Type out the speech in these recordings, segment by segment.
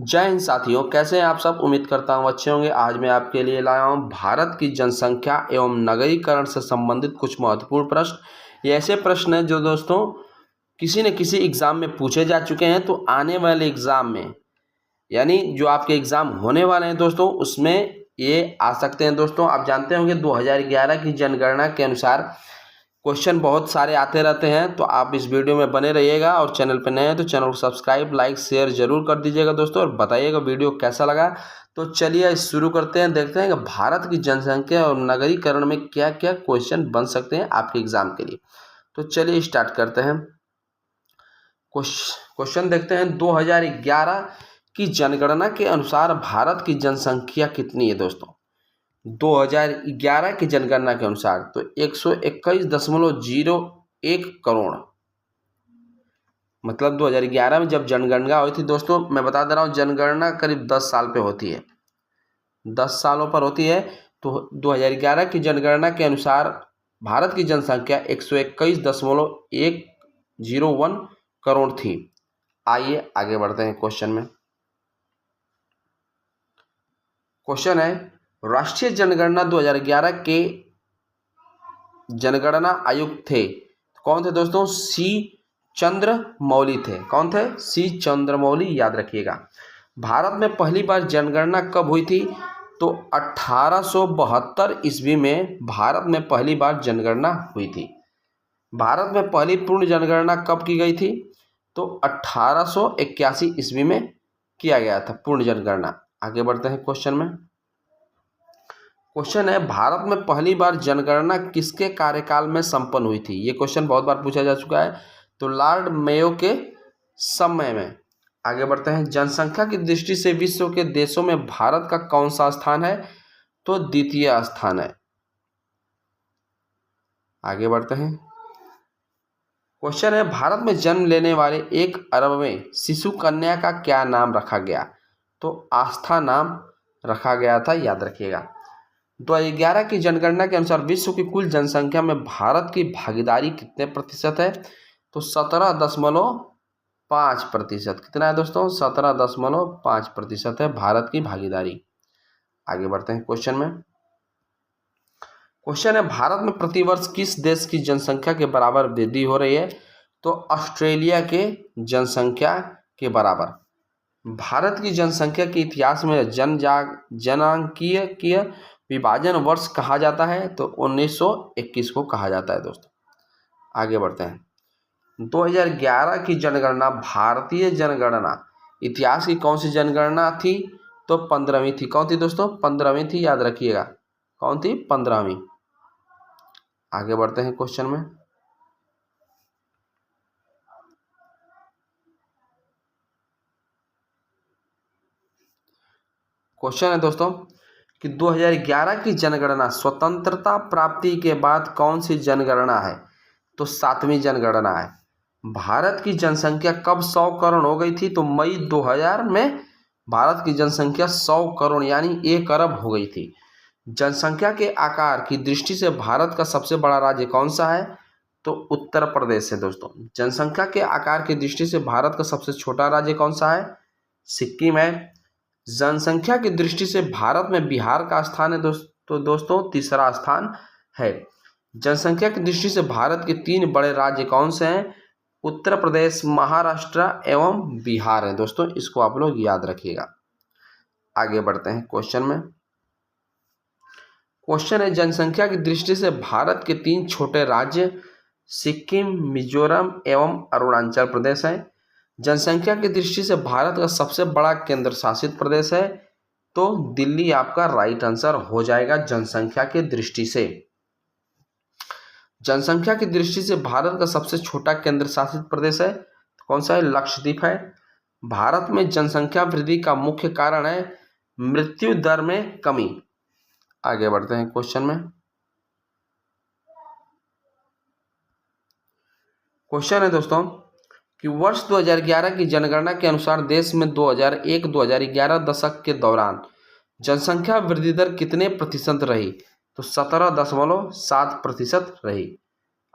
जय हिंद साथियों, कैसे हैं आप सब। उम्मीद करता हूं अच्छे होंगे। आज मैं आपके लिए लाया हूं भारत की जनसंख्या एवं नगरीकरण से संबंधित कुछ महत्वपूर्ण प्रश्न। ये ऐसे प्रश्न हैं जो दोस्तों किसी न किसी एग्ज़ाम में पूछे जा चुके हैं। तो आने वाले एग्ज़ाम में, यानी जो आपके एग्ज़ाम होने वाले हैं दोस्तों, उसमें ये आ सकते हैं। दोस्तों आप जानते होंगे 2011 की जनगणना के अनुसार क्वेश्चन बहुत सारे आते रहते हैं। तो आप इस वीडियो में बने रहिएगा और चैनल पर नए हैं तो चैनल को सब्सक्राइब, लाइक, शेयर जरूर कर दीजिएगा दोस्तों, और बताइएगा वीडियो कैसा लगा। तो चलिए शुरू करते हैं, देखते हैं कि भारत की जनसंख्या और नगरीकरण में क्या क्या क्वेश्चन बन सकते हैं आपके एग्जाम के लिए। तो चलिए स्टार्ट करते हैं। क्वेश्चन देखते हैं। 2011 की जनगणना के अनुसार भारत की जनसंख्या कितनी है दोस्तों। 2011 की जनगणना के अनुसार तो 121.01 करोड़, मतलब 2011 में जब जनगणना हुई थी दोस्तों, मैं बता दे रहा हूँ जनगणना करीब 10 साल पे होती है, 10 सालों पर होती है। तो 2011 की जनगणना के अनुसार भारत की जनसंख्या 121.101 करोड़ थी। आइए आगे बढ़ते हैं क्वेश्चन में। क्वेश्चन है, राष्ट्रीय जनगणना 2011 के जनगणना आयुक्त थे, कौन थे दोस्तों। सी चंद्रमौली थे। कौन थे। सी चंद्रमौली, याद रखिएगा। भारत में पहली बार जनगणना कब हुई थी, तो 1872 ईस्वी में भारत में पहली बार जनगणना हुई थी। भारत में पहली पूर्ण जनगणना कब की गई थी, तो 1881 ईस्वी में किया गया था पूर्ण जनगणना। आगे बढ़ते हैं क्वेश्चन में। क्वेश्चन है, भारत में पहली बार जनगणना किसके कार्यकाल में संपन्न हुई थी। ये क्वेश्चन बहुत बार पूछा जा चुका है, तो लॉर्ड मेयो के समय में। आगे बढ़ते हैं। जनसंख्या की दृष्टि से विश्व के देशों में भारत का कौन सा स्थान है, तो द्वितीय स्थान है। आगे बढ़ते हैं। क्वेश्चन है, भारत में जन्म लेने वाले 1 अरबवें शिशु कन्या का क्या नाम रखा गया, तो आस्था नाम रखा गया था, याद रखिएगा। 2011 की जनगणना के अनुसार विश्व की कुल जनसंख्या में भारत की भागीदारी कितने प्रतिशत है, तो 17.5%। कितना है दोस्तों, 17.5% है भारत की भागीदारी। आगे बढ़ते हैं क्वेश्चन में। क्वेश्चन है, भारत में प्रतिवर्ष किस देश की जनसंख्या के बराबर वृद्धि हो रही है, तो ऑस्ट्रेलिया के जनसंख्या के बराबर। भारत की जनसंख्या के इतिहास में जनांकीय विभाजन वर्ष कहा जाता है, तो 1921 को कहा जाता है दोस्तों। आगे बढ़ते हैं। 2011 की जनगणना भारतीय जनगणना इतिहास की कौन सी जनगणना थी, तो 15वीं थी। कौन थी दोस्तों, 15वीं थी, याद रखिएगा। कौन थी, 15वीं। आगे बढ़ते हैं क्वेश्चन में। क्वेश्चन है दोस्तों कि 2011 की जनगणना स्वतंत्रता प्राप्ति के बाद कौन सी जनगणना है, तो 7वीं जनगणना है। भारत की जनसंख्या कब 100 करोड़ हो गई थी, तो मई 2000 में भारत की जनसंख्या 100 करोड़ यानी 1 अरब हो गई थी। जनसंख्या के आकार की दृष्टि से भारत का सबसे बड़ा राज्य कौन सा है, तो उत्तर प्रदेश है दोस्तों। जनसंख्या के आकार की दृष्टि से भारत का सबसे छोटा राज्य कौन सा है, सिक्किम है। जनसंख्या की दृष्टि से भारत में बिहार का स्थान है दोस्तों तीसरा स्थान है। जनसंख्या की दृष्टि से भारत के 3 बड़े राज्य कौन से हैं, उत्तर प्रदेश, महाराष्ट्र एवं बिहार है दोस्तों। इसको आप लोग याद रखिएगा। आगे बढ़ते हैं क्वेश्चन में। क्वेश्चन है, जनसंख्या की दृष्टि से भारत के 3 छोटे राज्य सिक्किम, मिजोरम एवं अरुणाचल प्रदेश है। जनसंख्या की दृष्टि से भारत का सबसे बड़ा केंद्र शासित प्रदेश है, तो दिल्ली आपका राइट आंसर हो जाएगा जनसंख्या की दृष्टि से। जनसंख्या की दृष्टि से भारत का सबसे छोटा केंद्र शासित प्रदेश है, कौन सा है, लक्षद्वीप है। भारत में जनसंख्या वृद्धि का मुख्य कारण है मृत्यु दर में कमी। आगे बढ़ते हैं क्वेश्चन में। क्वेश्चन है दोस्तों कि वर्ष 2011 की जनगणना के अनुसार देश में 2001-2011 दशक के दौरान जनसंख्या वृद्धि दर कितने प्रतिशत रही, तो 17.7% रही।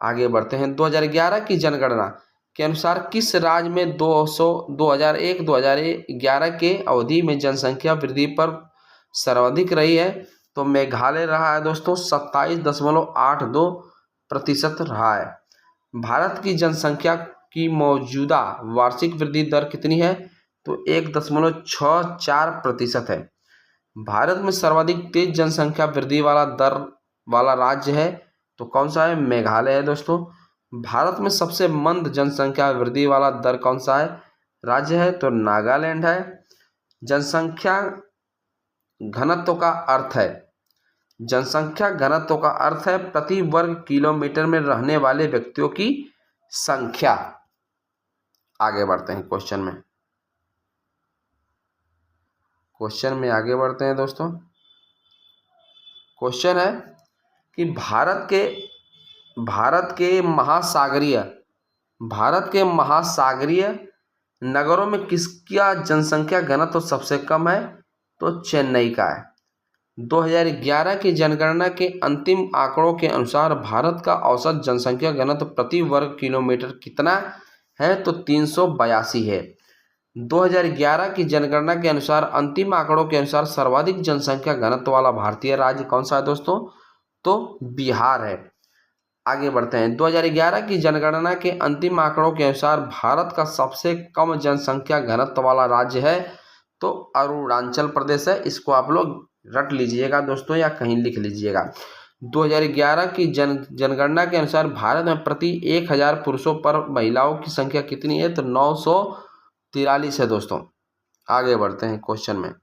आगे बढ़ते हैं। 2011 की जनगणना के अनुसार किस राज्य में 2001-2011 के अवधि में जनसंख्या वृद्धि पर सर्वाधिक रही है? तो मेघालय रहा है दोस्तों, 27.82% रहा है। भारत की जनसंख्या की मौजूदा वार्षिक वृद्धि दर कितनी है? तो 1.64% है। भारत में सर्वाधिक तेज जनसंख्या वृद्धि वाला दर वाला राज्य है तो कौन सा है? मेघालय है दोस्तों। भारत में सबसे मंद जनसंख्या वृद्धि वाला दर कौन सा है राज्य है? तो नागालैंड है। जनसंख्या घनत्व का अर्थ है, जनसंख्या घनत्व का अर्थ है प्रति वर्ग किलोमीटर में रहने वाले व्यक्तियों की संख्या। आगे बढ़ते हैं क्वेश्चन में आगे बढ़ते हैं दोस्तों। क्वेश्चन है कि भारत के महासागरीय नगरों में किसका जनसंख्या घनत्व सबसे कम है? तो चेन्नई का है। 2011 की जनगणना के अंतिम आंकड़ों के अनुसार भारत का औसत जनसंख्या घनत्व प्रति वर्ग किलोमीटर कितना है? तो 382 है। 2011 की जनगणना के अनुसार अंतिम आंकड़ों के अनुसार सर्वाधिक जनसंख्या घनत्व वाला भारतीय राज्य कौन सा है दोस्तों? तो बिहार है। आगे बढ़ते हैं। 2011 की जनगणना के अंतिम आंकड़ों के अनुसार भारत का सबसे कम जनसंख्या घनत्व वाला राज्य है तो अरुणाचल प्रदेश है। इसको आप लोग रट लीजिएगा दोस्तों या कहीं लिख लीजिएगा। 2011 की जनगणना के अनुसार भारत में प्रति 1000 पुरुषों पर महिलाओं की संख्या कितनी है? तो 943 है दोस्तों। आगे बढ़ते हैं क्वेश्चन में।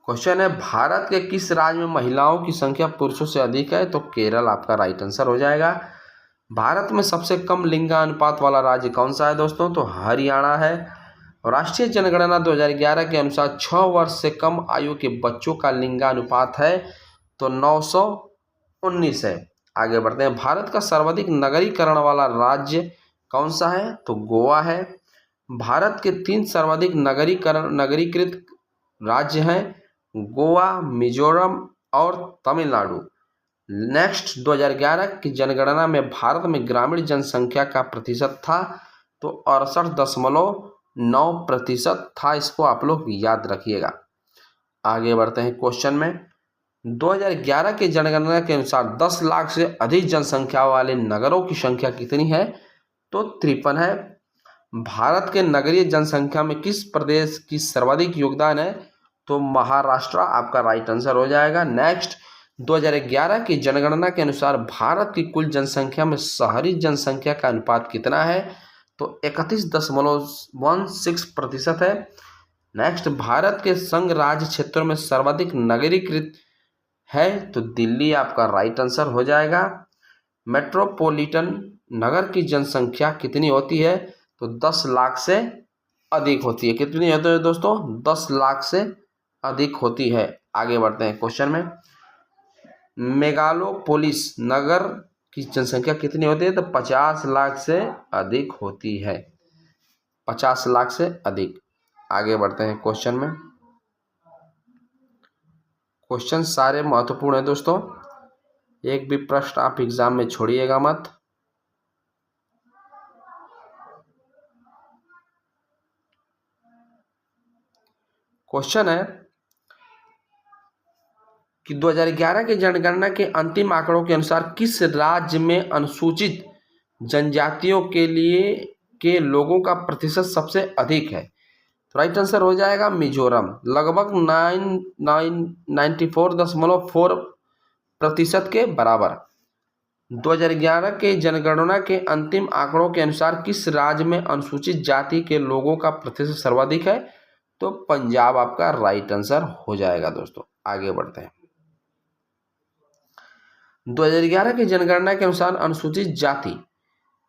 क्वेश्चन है भारत के किस राज्य में महिलाओं की संख्या पुरुषों से अधिक है? तो केरल आपका राइट आंसर हो जाएगा। भारत में सबसे कम लिंगानुपात वाला राज्य कौन सा है दोस्तों? तो हरियाणा है। राष्ट्रीय जनगणना 2011 के अनुसार 6 वर्ष से कम आयु के बच्चों का लिंगानुपात है तो 919 है। आगे बढ़ते हैं। भारत का सर्वाधिक नगरीकरण वाला राज्य कौन सा है? तो गोवा है। भारत के 3 सर्वाधिक नगरीकृत राज्य हैं गोवा, मिजोरम और तमिलनाडु। नेक्स्ट 2011 की जनगणना में भारत में ग्रामीण जनसंख्या का प्रतिशत था तो 68.9% था। इसको आप लोग याद रखिएगा। आगे बढ़ते हैं क्वेश्चन में। 2011 की जनगणना के अनुसार 10 लाख से अधिक जनसंख्या वाले नगरों की संख्या कितनी है? तो 53 है। भारत के नगरीय जनसंख्या में किस प्रदेश की सर्वाधिक योगदान है? तो महाराष्ट्र आपका राइट आंसर हो जाएगा। नेक्स्ट 2011 की जनगणना के अनुसार भारत की कुल जनसंख्या में शहरी जनसंख्या का अनुपात कितना है? तो 31.16% है। नेक्स्ट भारत के संघ राज्य क्षेत्रों में सर्वाधिक नगरीकृत है तो दिल्ली आपका राइट आंसर हो जाएगा। मेट्रोपॉलिटन नगर की जनसंख्या कितनी होती है? तो 10 लाख से अधिक होती है। कितनी होती है दोस्तों? 10 लाख से अधिक होती है। आगे बढ़ते हैं क्वेश्चन में। मेगालोपोलिस नगर की जनसंख्या कितनी होती है? तो 50 लाख से अधिक होती है। 50 लाख से अधिक। आगे बढ़ते हैं क्वेश्चन में। क्वेश्चन सारे महत्वपूर्ण है दोस्तों, एक भी प्रश्न आप एग्जाम में छोड़िएगा मत। क्वेश्चन है कि 2011 की जनगणना के अंतिम आंकड़ों के अनुसार किस राज्य में अनुसूचित जनजातियों के लोगों का प्रतिशत सबसे अधिक है? तो राइट आंसर हो जाएगा मिजोरम, लगभग 94.4% के बराबर। 2011 के जनगणना के अंतिम आंकड़ों के अनुसार किस राज्य में अनुसूचित जाति के लोगों का प्रतिशत सर्वाधिक है? तो पंजाब आपका राइट आंसर हो जाएगा दोस्तों। आगे बढ़ते हैं। 2011 की जनगणना के अनुसार अनुसूचित जाति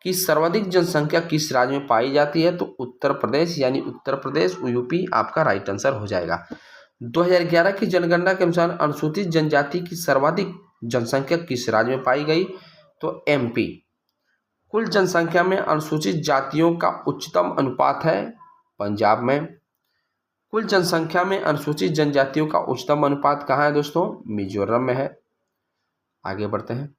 की सर्वाधिक जनसंख्या किस राज्य में पाई जाती है? तो उत्तर प्रदेश, यानी उत्तर प्रदेश यूपी आपका राइट आंसर हो जाएगा। 2011 की जनगणना के अनुसार अनुसूचित जनजाति की सर्वाधिक जनसंख्या किस राज्य में पाई गई? तो एमपी। कुल जनसंख्या में अनुसूचित जातियों का उच्चतम अनुपात है पंजाब में। कुल जनसंख्या में अनुसूचित जनजातियों का उच्चतम अनुपात कहाँ है दोस्तों? मिजोरम में है। आगे बढ़ते हैं।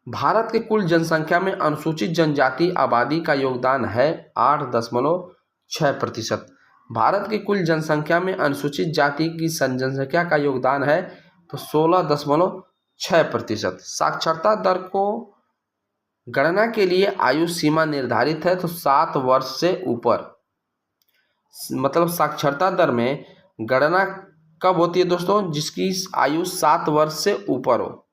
भारत के कुल जनसंख्या में अनुसूचित जनजाति आबादी का योगदान है 8.6%। भारत की कुल जनसंख्या में अनुसूचित जाति की जनसंख्या का योगदान है तो 16.6%। साक्षरता दर को गणना के लिए आयु सीमा निर्धारित है तो 7 वर्ष से ऊपर। मतलब साक्षरता दर में गणना कब होती है दोस्तों? जिसकी आयु 7 वर्ष से ऊपर हो।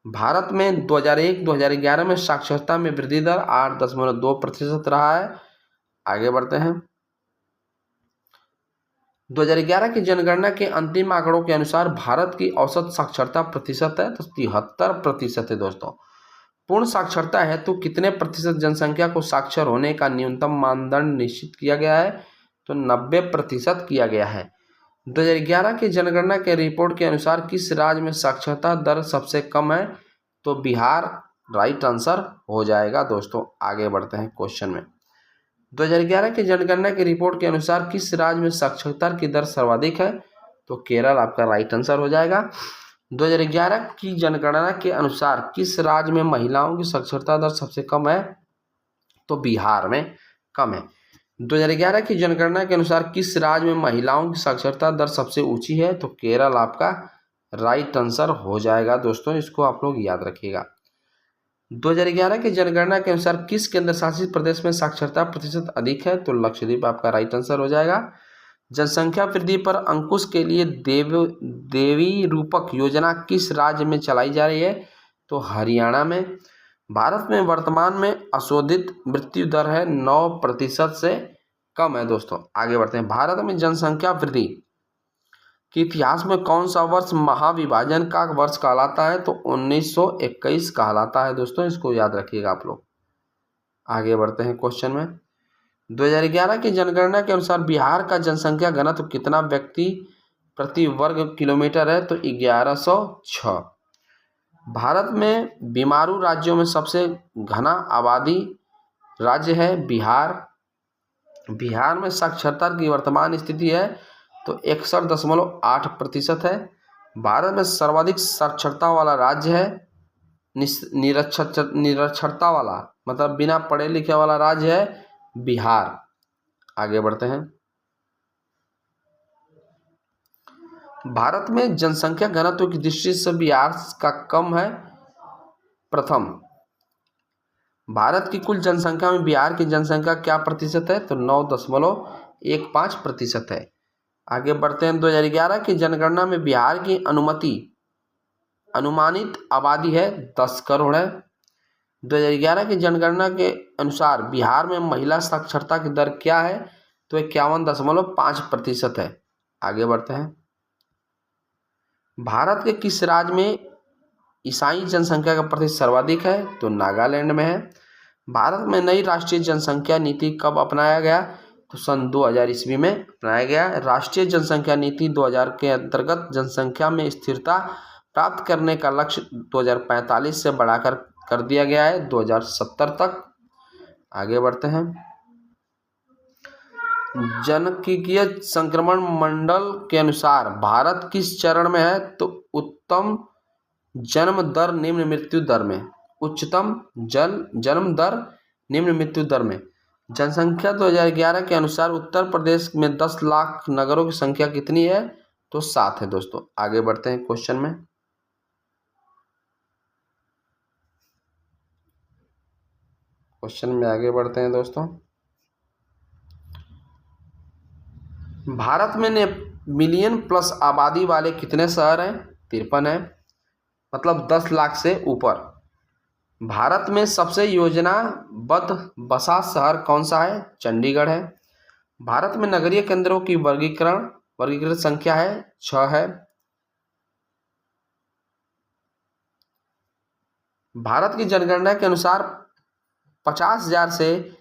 भारत में 2001-2011 में साक्षरता में वृद्धि दर 8.2% रहा है। आगे बढ़ते हैं। 2011 की जनगणना के अंतिम आंकड़ों के अनुसार भारत की औसत साक्षरता प्रतिशत है तो 73% है दोस्तों। पूर्ण साक्षरता है तो कितने प्रतिशत जनसंख्या को साक्षर होने का न्यूनतम मानदंड निश्चित किया गया है? तो 90% किया गया है। 2011 की जनगणना के रिपोर्ट के अनुसार किस राज्य में साक्षरता दर सबसे कम है? तो बिहार राइट आंसर हो जाएगा दोस्तों। आगे बढ़ते हैं क्वेश्चन में। 2011 की जनगणना की रिपोर्ट के अनुसार किस राज्य में साक्षरता की दर सर्वाधिक है? तो केरल आपका राइट आंसर हो जाएगा। 2011 की जनगणना के अनुसार किस राज्य में महिलाओं की साक्षरता दर सबसे कम है? तो बिहार में कम है। 2011 की जनगणना के अनुसार किस राज्य में महिलाओं की साक्षरता दर सबसे ऊंची है? तो केरल आपका राइट आंसर हो जाएगा दोस्तों। इसको आप लोग याद रखिएगा। 2011 की जनगणना के अनुसार किस केंद्र शासित प्रदेश में साक्षरता प्रतिशत अधिक है? तो लक्षद्वीप आपका राइट आंसर हो जाएगा। जनसंख्या वृद्धि पर अंकुश के लिए देवी रूपक योजना किस राज्य में चलाई जा रही है? तो हरियाणा में। भारत में वर्तमान में अशोधित मृत्यु दर है 9% से कम है दोस्तों। आगे बढ़ते हैं। भारत में जनसंख्या वृद्धि के इतिहास में कौन सा वर्ष महाविभाजन का वर्ष कहलाता है? तो 1921 कहलाता है दोस्तों। इसको याद रखिएगा आप लोग। आगे बढ़ते हैं क्वेश्चन में। 2011 की जनगणना के अनुसार बिहार का जनसंख्या घनत्व कितना व्यक्ति प्रति वर्ग किलोमीटर है? तो 1106। भारत में बीमारू राज्यों में सबसे घना आबादी राज्य है बिहार। बिहार में साक्षरता की वर्तमान स्थिति है तो 61.8% है। भारत में सर्वाधिक साक्षरता वाला राज्य है निरक्षरता वाला, मतलब बिना पढ़े लिखे वाला राज्य है बिहार। आगे बढ़ते हैं। भारत में जनसंख्या घनत्व की दृष्टि से बिहार का कम है प्रथम। भारत की कुल जनसंख्या में बिहार की जनसंख्या क्या प्रतिशत है? तो 9.15% है। आगे बढ़ते हैं। 2011 की जनगणना में बिहार की अनुमानित आबादी है 10 करोड़ है। 2011 की जनगणना के अनुसार बिहार में महिला साक्षरता की दर क्या है? तो 51.5% है। आगे बढ़ते हैं। भारत के किस राज्य में ईसाई जनसंख्या का प्रतिशत सर्वाधिक है? तो नागालैंड में है। भारत में नई राष्ट्रीय जनसंख्या नीति कब अपनाया गया? तो सन 2000 ईस्वी में अपनाया गया। राष्ट्रीय जनसंख्या नीति 2000 के अंतर्गत जनसंख्या में स्थिरता प्राप्त करने का लक्ष्य 2045 से बढ़ाकर कर दिया गया है 2070 तक। आगे बढ़ते हैं। जनकिकीय संक्रमण मंडल के अनुसार भारत किस चरण में है? तो उत्तम जन्म दर निम्न मृत्यु दर में। उच्चतम जन्म दर निम्न मृत्यु दर में। जनसंख्या 2011 के अनुसार उत्तर प्रदेश में 10 लाख नगरों की संख्या कितनी है? तो 7 है दोस्तों। आगे बढ़ते हैं क्वेश्चन में। आगे बढ़ते हैं दोस्तों। भारत में मिलियन प्लस आबादी वाले कितने शहर हैं? 53 है, मतलब 10 लाख से ऊपर। भारत में सबसे योजनाबद्ध बसा शहर कौन सा है? चंडीगढ़ है। भारत में नगरीय केंद्रों की वर्गीकृत संख्या है 6 है। भारत की जनगणना के अनुसार 50,000 से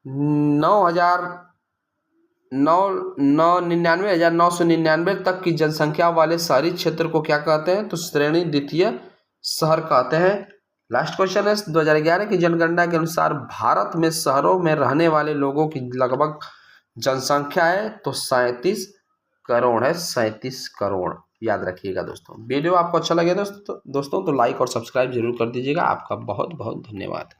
99,999 तक की जनसंख्या वाले शहरी क्षेत्र को क्या कहते हैं? तो श्रेणी द्वितीय शहर कहते हैं। लास्ट क्वेश्चन है। 2011 की जनगणना के अनुसार भारत में शहरों में रहने वाले लोगों की लगभग जनसंख्या है तो 37 करोड़ है। 37 करोड़। याद रखिएगा दोस्तों। वीडियो आपको अच्छा लगे दोस्तों तो लाइक और सब्सक्राइब जरूर कर दीजिएगा। आपका बहुत बहुत धन्यवाद।